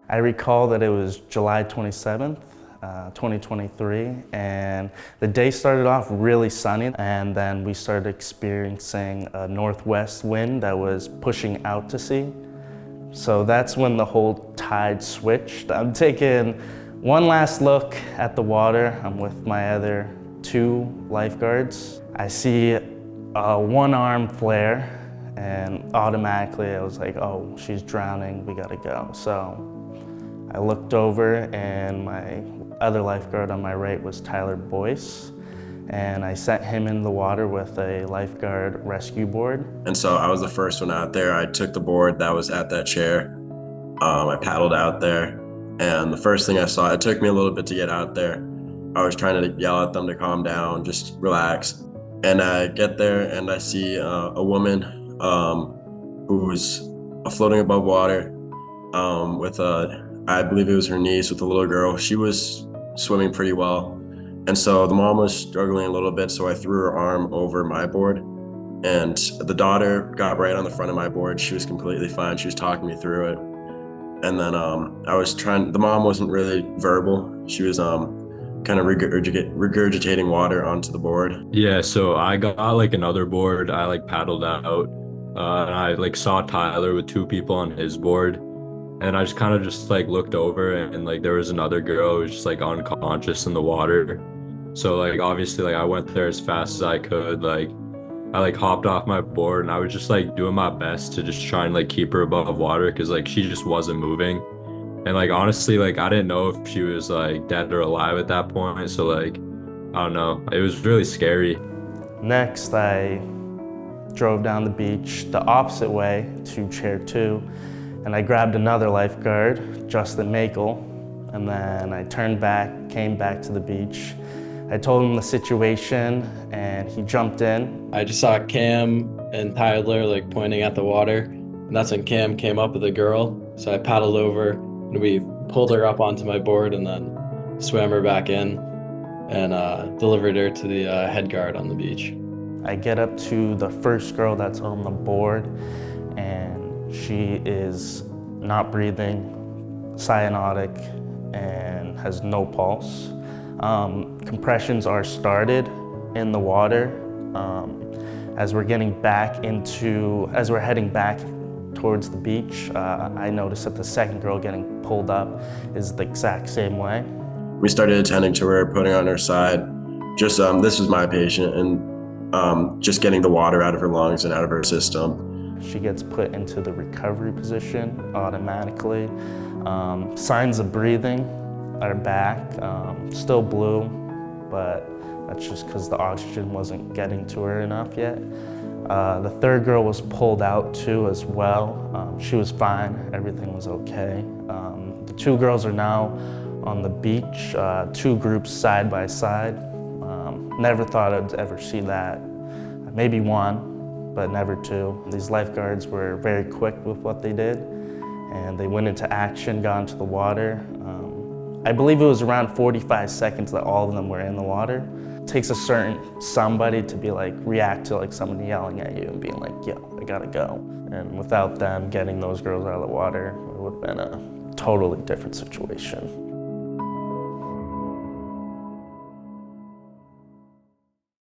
I recall that it was July 27th, 2023, and the day started off really sunny, and then we started experiencing a northwest wind that was pushing out to sea. So that's when the whole tide switched. I'm taking one last look at the water. I'm with my other two lifeguards. I see a one-arm flare, and automatically I was like, oh, she's drowning, we gotta go. So I looked over, and my other lifeguard on my right was Bois, and I sent him in the water with a lifeguard rescue board. And so I was the first one out there. I took the board that was at that chair. I paddled out there, and the first thing I saw, it took me a little bit to get out there. I was trying to yell at them to calm down, just relax. And I get there and I see a woman who's floating above water with I believe it was her niece with a little girl. She was swimming pretty well. And so the mom was struggling a little bit, so I threw her arm over my board. And the daughter got right on the front of my board. She was completely fine. She was talking me through it. And then the mom wasn't really verbal. She was kind of regurgitating water onto the board. Yeah, so I got like another board. I like paddled out, and I like saw Tyler with two people on his board, and I just kind of just like looked over, and like there was another girl who was just like unconscious in the water. So like obviously like I went there as fast as I could. Like I like hopped off my board, and I was just like doing my best to just try and like keep her above water because like she just wasn't moving. And like honestly, like I didn't know if she was like dead or alive at that point. So like I don't know. It was really scary. Next, I drove down the beach the opposite way to chair 2, and I grabbed another lifeguard, Justin Maykel, and then I turned back, came back to the beach. I told him the situation, and he jumped in. I just saw Cam and Tyler like pointing at the water, and that's when Cam came up with the girl. So I paddled over, and we pulled her up onto my board, and then swam her back in, and delivered her to the head guard on the beach. I get up to the first girl that's on the board, and she is not breathing, cyanotic, and has no pulse. Compressions are started in the water. As we're heading back towards the beach, I noticed that the second girl getting pulled up is the exact same way. We started attending to her, putting her on her side. Just this was my patient, and just getting the water out of her lungs and out of her system. She gets put into the recovery position automatically. Signs of breathing are back, still blue, but that's just because the oxygen wasn't getting to her enough yet. The third girl was pulled out too as well. She was fine, everything was okay. The two girls are now on the beach, two groups side by side. Never thought I'd ever see that. Maybe one, but never two. These lifeguards were very quick with what they did, and they went into action, got into the water. I believe it was around 45 seconds that all of them were in the water. It takes a certain somebody to be like, react to like someone yelling at you and being like, yo, I gotta go. And without them getting those girls out of the water, it would have been a totally different situation.